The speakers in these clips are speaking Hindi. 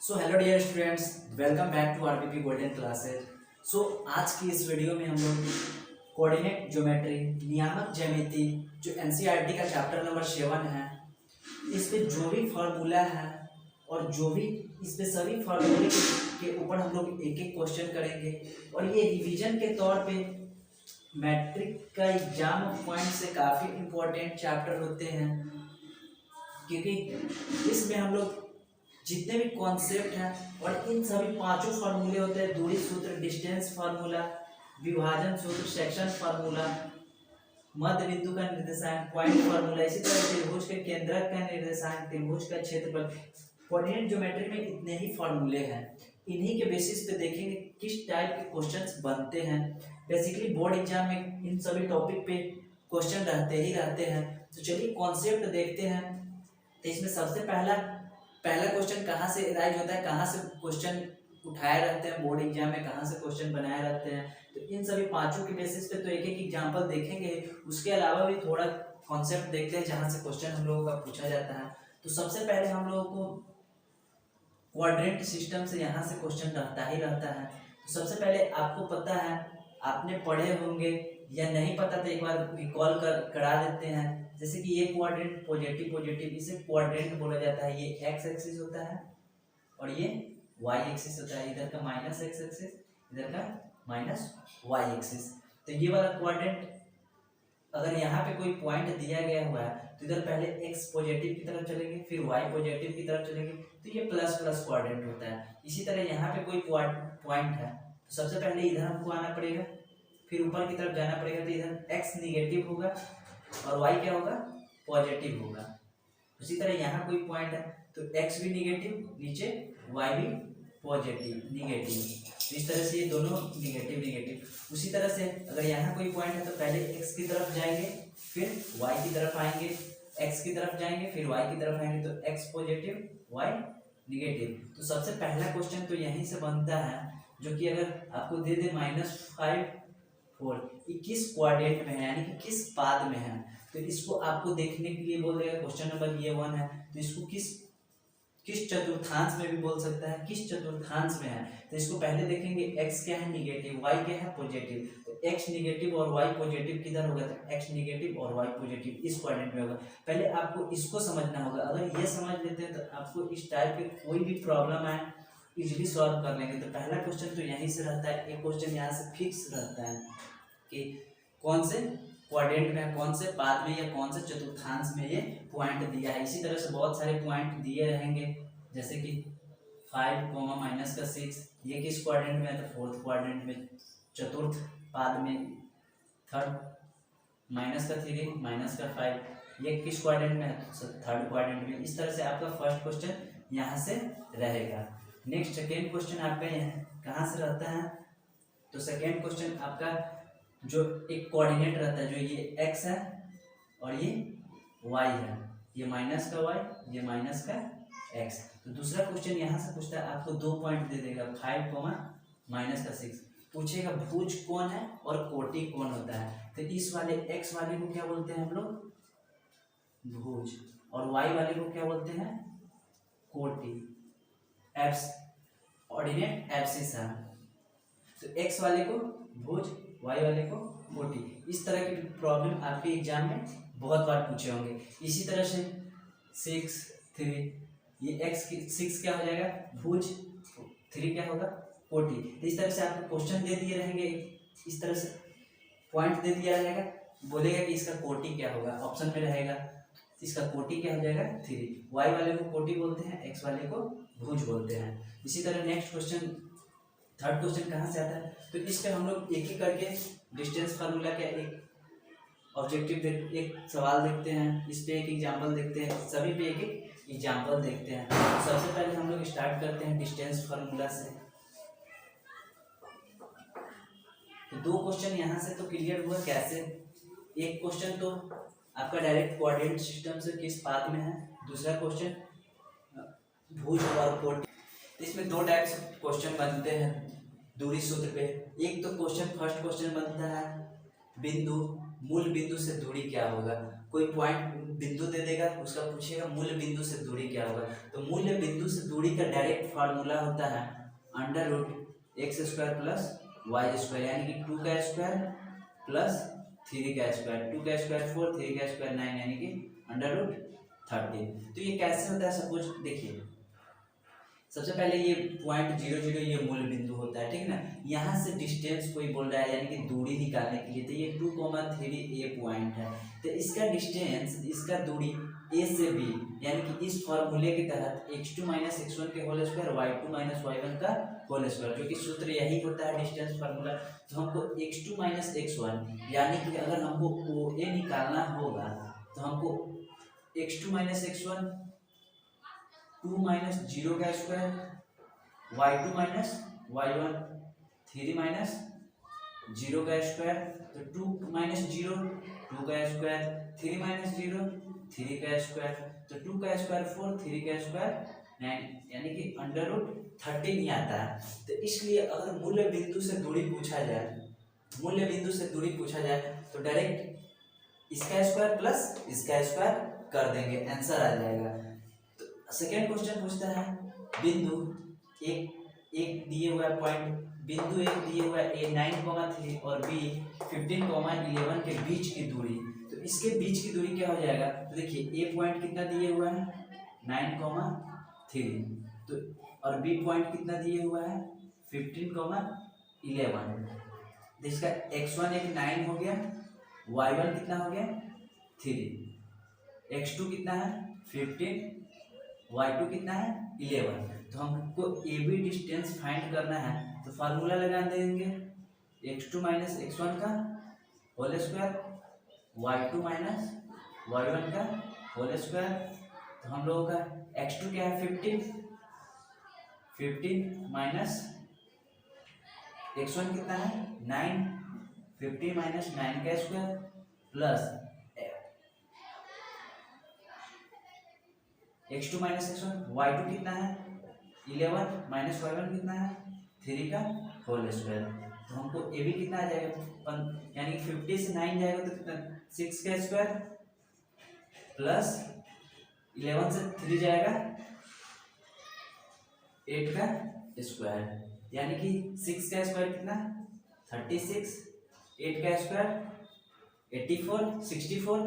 So hello dear students, welcome back to RPP golden classes. So आज की इस वीडियो में हम लोग कोऑर्डिनेट ज्योमेट्री नियामक ज्यामिति जो एनसीईआरटी का चैप्टर नंबर 7 है, इस पे जो भी फार्मूला है और जो भी इस पे सभी फार्मूले के ऊपर हम लोग एक एक क्वेश्चन करेंगे। और ये रिवीजन के तौर पे मैट्रिक का एग्जाम पॉइंट से काफ़ी इम्पोर्टेंट चैप्टर होते हैं, क्योंकि इसमें हम लोग जितने भी कॉन्सेप्ट हैं और इन सभी पांचों फार्मूले होते हैं, दूरी सूत्र, डिस्टेंस फार्मूला, विभाजन सूत्र, सेक्शन फार्मूला, मध्य बिंदु का निर्देशांक, पॉइंट फार्मूला, इसी तरह त्रिभुज के केंद्रक का निर्देशांक, त्रिभुज का क्षेत्रफल। कोऑर्डिनेट ज्योमेट्री में इतने ही फार्मूले हैं। इन्हीं के बेसिस पे देखेंगे किस टाइप के क्वेश्चंस बनते हैं। बेसिकली बोर्ड एग्जाम में इन सभी टॉपिक पे क्वेश्चन रहते ही रहते हैं। तो चलिए कॉन्सेप्ट देखते हैं। तो इसमें सबसे पहला क्वेश्चन कहाँ से राइज होता है, कहाँ से क्वेश्चन उठाए रहते हैं बोर्ड एग्जाम में, कहाँ से क्वेश्चन बनाए रहते हैं। तो इन सभी पांचों के बेसिस पे तो एक एक एग्जाम्पल देखेंगे। उसके अलावा भी थोड़ा कॉन्सेप्ट देखते हैं जहाँ से क्वेश्चन हम लोगों का पूछा जाता है। तो सबसे पहले हम लोगों को क्वाड्रेंट सिस्टम से यहाँ से क्वेश्चन रहता ही रहता है। तो सबसे पहले आपको पता है, आपने पढ़े होंगे या नहीं पता तो एक बार रिकॉल करा देते हैं। जैसे कि ये क्वाड्रेंट पॉजिटिव, इसे क्वाड्रेंट बोला जाता है। ये एक्स एक्सिस होता है और ये वाई एक्सिस होता है। इधर का माइनस एक्स एक्सिस, इधर का माइनस वाई एक्सिस। तो ये वाला क्वाड्रेंट अगर यहाँ पे कोई पॉइंट दिया गया हुआ है तो इधर पहले एक्स पॉजिटिव की तरफ चलेंगे, फिर वाई पॉजिटिव की तरफ चलेंगे, तो ये प्लस प्लस क्वाड्रेंट होता है। इसी तरह यहाँ पे कोई पॉइंट है तो सबसे पहले इधर हमको आना पड़ेगा, फिर ऊपर की तरफ जाना पड़ेगा। तो इधर एक्स निगेटिव होगा और वाई क्या होगा, पॉजिटिव होगा। उसी तरह यहाँ कोई पॉइंट है तो एक्स भी निगेटिव, नीचे वाई भी पॉजिटिव निगेटिव। तो इस तरह से ये दोनों निगेटिव। उसी तरह से अगर यहाँ कोई पॉइंट है तो पहले एक्स की तरफ जाएंगे, फिर वाई की तरफ आएंगे, एक्स की तरफ जाएंगे, फिर वाई की तरफ आएंगे। तो एक्स पॉजिटिव, वाई निगेटिव। तो सबसे पहला क्वेश्चन तो यहीं से बनता है, जो कि अगर आपको दे दे -5 4 ये किस क्वाड्रेंट में है, यानी कि किस पाद में है। तो इसको आपको देखने के लिए बोल देगा क्वेश्चन नंबर ये 1 है। तो इसको किस चतुर्थांश में भी बोल सकता है, किस चतुर्थांश में है। तो इसको पहले देखेंगे, एक्स क्या है निगेटिव, वाई क्या है पॉजिटिव। तो एक्स निगेटिव और वाई पॉजिटिव किधर होगा, तो एक्स निगेटिव और वाई पॉजिटिव इस क्वाड्रेंट में होगा। पहले आपको इसको समझना होगा। अगर ये समझ लेते हैं तो आपको इस टाइप के कोई भी प्रॉब्लम आए इजीली सॉल्व कर लेंगे। तो पहला क्वेश्चन तो यहीं से रहता है। एक क्वेश्चन यहाँ से फिक्स रहता है कि कौन से क्वाड्रेंट में, कौन से पाद में या कौन से चतुर्थांश में ये पॉइंट दिया है। इसी तरह से बहुत सारे पॉइंट दिए रहेंगे, जैसे कि 5, -6 ये किस क्वाड्रेंट में है, तो फोर्थ क्वाड्रेंट में। चतुर्थ पाद में 3rd, -3 -5 ये किस क्वाड्रेंट में है, तो 3rd क्वाड्रेंट में। इस तरह से आपका फर्स्ट क्वेश्चन यहाँ से रहेगा। नेक्स्ट सेकेंड क्वेश्चन आपका यहाँ कहाँ से रहता है, तो सेकेंड क्वेश्चन आपका जो एक कोऑर्डिनेट रहता है, जो ये x है और ये y है, ये माइनस का y, ये माइनस का x। तो दूसरा क्वेश्चन यहाँ से पूछता है, आपको 2 पॉइंट दे देगा, 5, -6 पूछेगा भुज कौन है और कोटि कौन होता है। तो इस वाले x वाले को क्या बोलते हैं हम लोग, भुज, और y वाले को क्या बोलते हैं, कोटि। ऑर्डिनेट एब्सिस है। तो x वाले को भुज, y वाले को कोटि। इस तरह की प्रॉब्लम आपके एग्जाम में बहुत बार पूछे होंगे। इसी तरह से 6, 3 ये x की 6 क्या हो जाएगा, भुज, 3 क्या होगा, कोटि। इस तरह से आपको क्वेश्चन दे दिए रहेंगे, इस तरह से पॉइंट दे दिया रहेगा, बोलेगा कि इसका कोटि क्या होगा, ऑप्शन में रहेगा। इसका कोटि क्या हो जाएगा, 3। y वाले को कोटि बोलते हैं, x वाले को भुज बोलते हैं। इसी तरह नेक्स्ट क्वेश्चन, थर्ड क्वेश्चन कहाँ से आता है, तो इस पे हम लोग एक एक करके डिस्टेंस फार्मूला का एक ऑब्जेक्टिव एक सवाल देखते हैं, इस पे एक एग्जांपल देखते हैं, सभी पे एक एक एग्जांपल देखते हैं। तो सबसे पहले हम लोग स्टार्ट करते हैं डिस्टेंस फार्मूला से। तो 2 क्वेश्चन यहाँ से तो क्लियर हुआ कैसे। एक क्वेश्चन तो आपका डायरेक्ट कोऑर्डिनेट सिस्टम से किस पाद में है, दूसरा क्वेश्चन भुज और कोटि। तो इसमें 2 टाइप से क्वेश्चन बनते हैं दूरी सूत्र पे। एक तो फर्स्ट क्वेश्चन बनता है बिंदु, मूल बिंदु से दूरी क्या होगा। कोई पॉइंट बिंदु दे देगा, उसका पूछेगा मूल बिंदु से दूरी क्या होगा। तो मूल बिंदु से दूरी का डायरेक्ट फार्मूला होता है under root x square plus y square, यानी कि 2 का स्क्वायर प्लस 3 का स्क्वायर, 2 का स्क्वायर 4, 3 का स्क्वायर 9, यानी कि अंडर रूट 13। तो ये कैसे होता है, सपोज देखिए, सबसे पहले ये पॉइंट 0 0 ये मूल बिंदु होता है, ठीक है ना। यहाँ से डिस्टेंस कोई बोल रहा है, यानी कि दूरी निकालने के लिए, तो ये 2,3 ए पॉइंट है, तो इसका डिस्टेंस, इसका दूरी ए से बी, यानी कि इस फॉर्मूले के तहत x2 माइनस x1 के whole square y2 minus y1 का होल स्क्वायर, जो कि सूत्र यही होता है डिस्टेंस फार्मूला। तो हमको x2 माइनस x1, यानी कि अगर हमको OA निकालना होगा तो हमको x2 माइनस x1 2 माइनस 0 का square y2 minus y1 3 minus 0 का स्क्वायर, तो 2 माइनस 0 2 का स्क्वायर, 3 माइनस 0 3 का स्क्वायर, तो 2 का स्क्वायर 4, 3 का स्क्वायर 9, यानी कि अंडर रूट 13 ही आता है। तो इसलिए अगर मूल्य बिंदु से दूरी पूछा जाए, मूल्य बिंदु से दूरी पूछा जाए तो डायरेक्ट इसका स्क्वायर प्लस इसका स्क्वायर कर देंगे, आंसर आ जाएगा। तो सेकेंड क्वेश्चन पूछता है बिंदु एक दिए हुआ पॉइंट, बिंदु एक दिए हुआ ए 9,3 और बी 15,11 के बीच की दूरी, तो इसके बीच की दूरी क्या हो जाएगा। तो देखिए ए पॉइंट कितना दिए हुआ है 9,3, तो और बी पॉइंट कितना दिए हुआ है 15,11, तो इसका x1 एक 9 हो गया, y1 कितना हो गया 3, x2 कितना है 15, y2 कितना है 11। तो हमको ए बी डिस्टेंस फाइंड करना है, तो फार्मूला लगा देंगे x2 माइनस x1 का whole square y2 minus y1 का होल स्क्वायर। तो हम लोगों का x2 क्या है 15 माइनस x1 कितना है 9, 15 माइनस 9 का square plus x2 minus x1, y2 कितना है 11 माइनस y1 कितना है 3 का होल स्क्वायर। तो हमको ए बी कितना आ जाएगा, यानी 50 से 9 जाएगा तो कितना 6 का स्क्वायर प्लस 11 से 3 जाएगा 8 का स्क्वायर, यानी कि 6 का स्क्वायर कितना 36, 8 का स्क्वायर 84, 64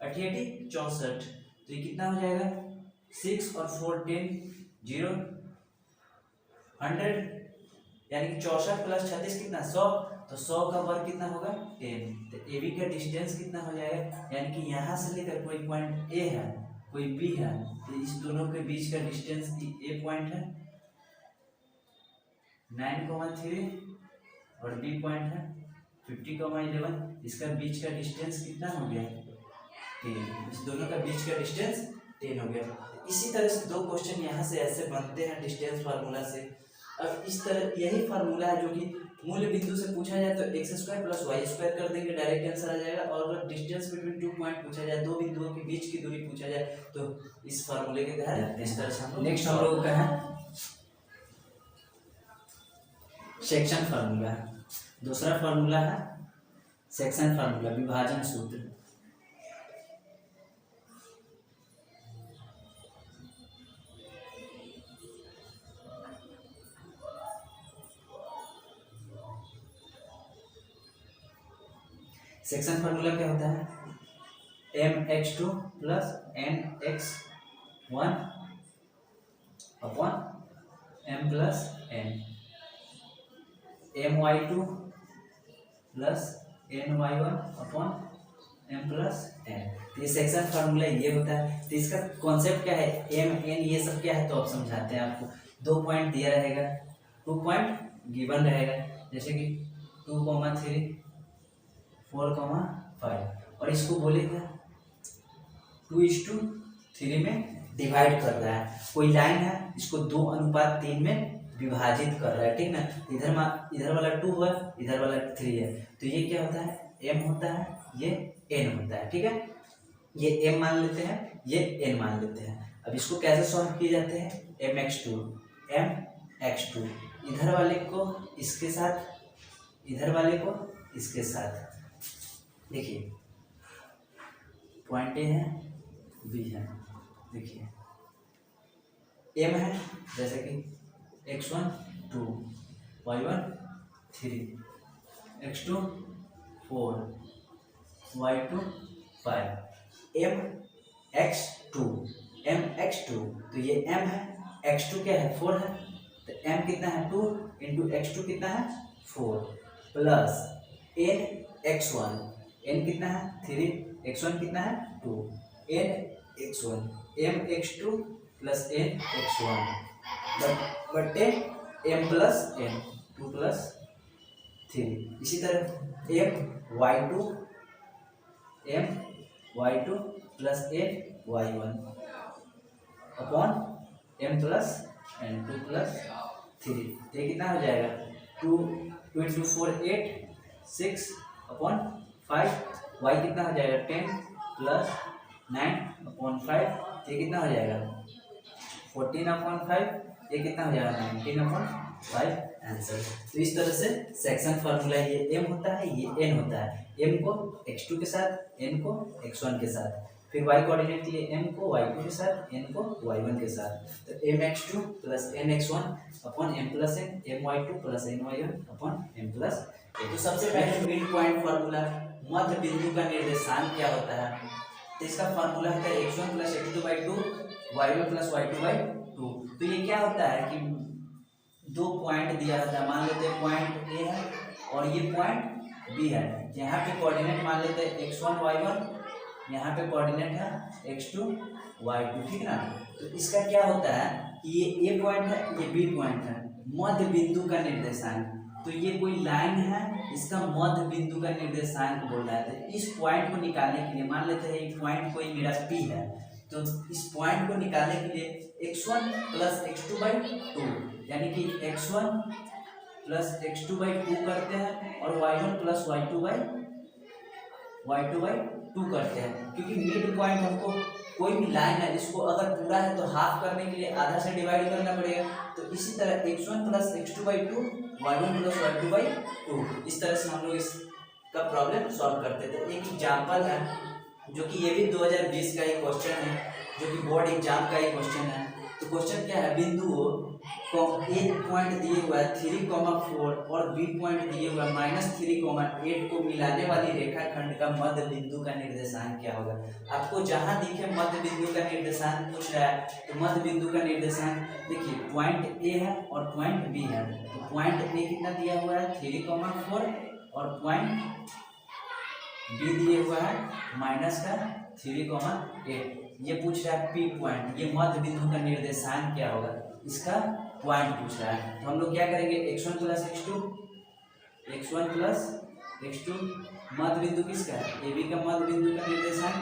88 64, तो ये कितना हो जाएगा 6 और 4 10 0 100, यानी कि 64 प्लस 36 कितना 100, तो 100 का वर्ग कितना होगा 10। तो ए बी का डिस्टेंस कितना हो जाएगा, यानी कि यहाँ से लेकर कोई पॉइंट ए है कोई बी है, तो इस दोनों के बीच का डिस्टेंस ए पॉइंट है 9,3 और बी पॉइंट है 50,11, इसका बीच का डिस्टेंस कितना हो गया 10, इस दोनों का बीच का डिस्टेंस 10 हो गया। इसी तरह से दो क्वेश्चन यहाँ से ऐसे बनते हैं डिस्टेंस फार्मूला से। अब इस तरह यही फार्मूला है जो कि मूल बिंदु से पूछा जाए तो x square plus y square कर देंगे, डायरेक्ट आंसर आ जाएगा। और अगर डिस्टेंस बिटवीन 2 पॉइंट पूछा जाए, दो बिंदुओं के बीच की दूरी पूछा जाए, तो इस फार्मूले के तहत इस तरह से नेक्स्ट हम लोग का है सेक्शन फार्मूला। दूसरा फार्मूला है सेक्शन फार्मूला, विभाजन सूत्र। सेक्शन फार्मूला क्या होता है mx2 plus nx1 upon m plus n, my2 plus ny1 upon m plus n। तो ये सेक्शन फार्मूला ये होता है। तो इसका कॉन्सेप्ट क्या है, m n ये सब क्या है तो आप समझाते हैं आपको। 2 पॉइंट दिया रहेगा, 2 पॉइंट गिवन रहेगा, जैसे कि 2,3 4,5, और इसको बोलेगा 2:3 में डिवाइड कर रहा है। कोई लाइन है इसको 2:3 में विभाजित कर रहा है, ठीक ना। इधर वाला 2 है, इधर वाला 3 है, तो ये क्या होता है m होता है, ये n होता है, ठीक है। ये m मान लेते हैं, ये n मान लेते हैं। अब इसको कैसे सॉल्व किए जाते हैं, mx2 इधर वाले को इसके साथ, इधर वाले को इसके साथ। देखिए पॉइंट ए है, बी है। देखिए एम है जैसे कि x1 2, y1 3, x2 4, y2 5, M x to तो ये m है, x2 क्या है 4 है, तो m कितना है 2 इंटू x2 कितना है 4 प्लस n x1, n कितना है 3, x1 कितना है 2, n x1 m x2 plus n x1 बटे m प्लस n 2 प्लस 3। इसी तरह m y2 plus n y1 upon m plus n 2 plus 3। ये कितना हो जाएगा 2 इंटू 4 8 6 अपॉन 5, y कितना हो जाएगा 10 प्लस 9 अपॉन 5, ये कितना हो जाएगा 14 अपॉन 5, ये कितना हो जाएगा 19 अपॉन 5 आंसर। तो इस तरह से सेक्शन फार्मूला ये m होता है, ये n होता है, m को x2 के साथ, n को x1 के साथ, फिर y कोऑर्डिनेट के लिए m को y2 के साथ, n को y1 के साथ। तो mx2 plus nx1 upon m plus n, my2 plus ny1 upon m plus n। तो सबसे पहले मिड पॉइंट फार्मूला, मध्य बिंदु का निर्देशांक क्या होता है, तो इसका फार्मूला है x1 plus x2/2 y1 plus y2/2। तो ये क्या होता है कि दो पॉइंट दिया रहता है, मान लेते हैं पॉइंट ए है और ये पॉइंट बी है, यहाँ पे कोऑर्डिनेट मान लेते हैं x1 y1, यहाँ पे कोऑर्डिनेट है x2 y2, ठीक ना। तो इसका क्या होता है कि ये ए पॉइंट है, ये बी पॉइंट है, मध्य बिंदु का निर्देशांक, तो ये कोई लाइन है, इसका मध्य बिंदु का निर्देशांक बोल रहा है। तो इस पॉइंट को निकालने के लिए मान लेते हैं ये पॉइंट कोई मेरा पी है, तो इस पॉइंट को निकालने के लिए x1 प्लस x2/2 यानी कि x1 प्लस x2/2 करते हैं और y1 प्लस y2/2 करते हैं, क्योंकि मिड पॉइंट हमको कोई भी लाइन है इसको अगर पूरा है तो हाफ करने के लिए आधा से डिवाइड करना पड़ेगा। तो इसी तरह x1 plus x2/2 y1 plus y2/2, इस तरह से हम लोग इसका प्रॉब्लम सॉल्व करते थे। एक एग्जाम्पल है जो कि ये भी 2020 का एक क्वेश्चन है, जो कि बोर्ड एग्जाम का एक क्वेश्चन है। तो क्वेश्चन क्या है, बिंदुओं को एक पॉइंट दिए हुआ है 3,4 और बी पॉइंट दिए हुआ है -3,8 को मिलाने वाली रेखाखंड का मध्य बिंदु का निर्देशांक क्या होगा। आपको जहां दिखे मध्य बिंदु का निर्देशांक पूछ रहा है, तो मध्य बिंदु का निर्देशांक देखिए पॉइंट ए है और पॉइंट बी है। तो पॉइंट ए कितना दिया हुआ है 3,4 और पॉइंट बी दिए हुआ है -3,8। ये पूछ रहा है पी पॉइंट, ये मध्य बिंदु का निर्देशांक क्या होगा, इसका पॉइंट पूछ रहा है। तो हम लोग क्या करेंगे x1 प्लस x2 मध्य बिंदु किसका है, ए बी का मध्य बिंदु का निर्देशांक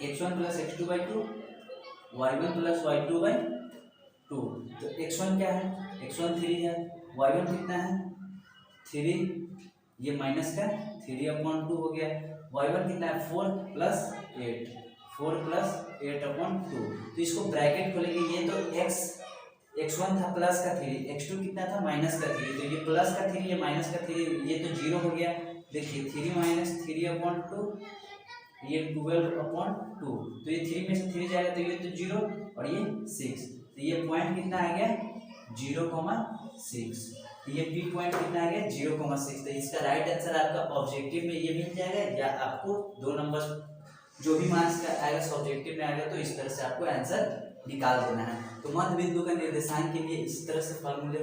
x1 plus x2/2 y1 plus y2/2। तो x1 क्या है, x1 3 है, y1 कितना है 3, ये माइनस का 3/2 हो गया, y1 कितना है 4 प्लस 8/2। तो इसको ब्रैकेट खोलेंगे, ये तो x1 था प्लस का 3, x2 कितना था माइनस का 3, तो ये प्लस का 3 ये माइनस का 3, ये तो 0 हो गया। देखिए 3 माइनस 3/2 ये 12/2, तो ये 3 में से 3 जाएगा तो ये तो 0 और ये 6, तो ये पॉइंट कितना आ गया 0,6। तो ये पी पॉइंट कितना आ गया 0,6। तो इसका राइट आंसर आपका ऑब्जेक्टिव में ये मिल जाएगा, या आपको 2 नंबर जो भी मार्क्स का आएगा सब्जेक्टिव में आएगा, तो इस तरह से आपको आंसर निकाल देना है। तो मध्य बिंदु का निर्देशांक के लिए इस तरह से फॉर्मूले